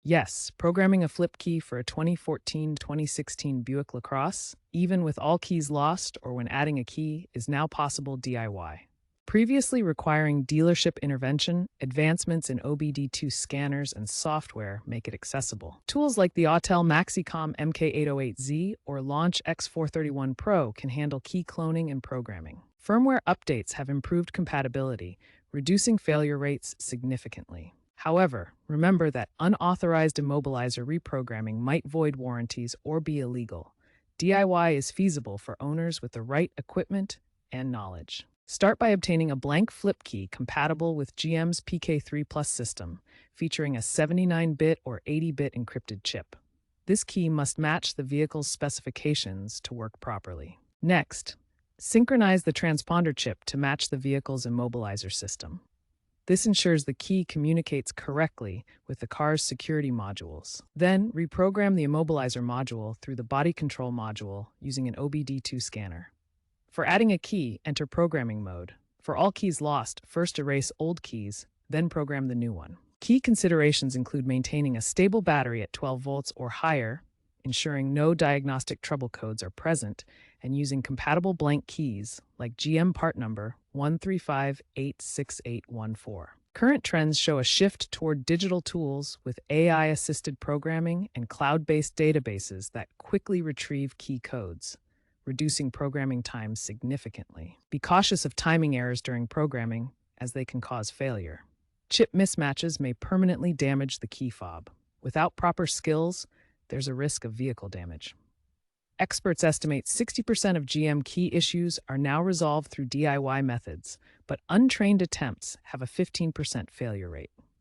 Yes, programming a flip key for a 2014-2016 Buick LaCrosse, even with all keys lost or when adding a key, is now possible DIY. Previously requiring dealership intervention, advancements in OBD2 scanners and software make it accessible. Tools like the Autel Maxicom MK808Z or Launch X431 Pro can handle key cloning and programming. Firmware updates have improved compatibility, reducing failure rates significantly. However, remember that unauthorized immobilizer reprogramming might void warranties or be illegal. DIY is feasible for owners with the right equipment and knowledge. Start by obtaining a blank flip key compatible with GM's PK3 Plus system, featuring a 79-bit or 80-bit encrypted chip. This key must match the vehicle's specifications to work properly. Next, synchronize the transponder chip to match the vehicle's immobilizer system. This ensures the key communicates correctly with the car's security modules. Then, reprogram the immobilizer module through the body control module using an OBD2 scanner. For adding a key, enter programming mode. For all keys lost, first erase old keys, then program the new one. Key considerations include maintaining a stable battery at 12 volts or higher, ensuring no diagnostic trouble codes are present, and using compatible blank keys like GM part number 135-86814. Current trends show a shift toward digital tools with AI-assisted programming and cloud-based databases that quickly retrieve key codes, reducing programming time significantly. Be cautious of timing errors during programming, as they can cause failure. Chip mismatches may permanently damage the key fob. Without proper skills, there's a risk of vehicle damage. Experts estimate 60% of GM key issues are now resolved through DIY methods, but untrained attempts have a 15% failure rate.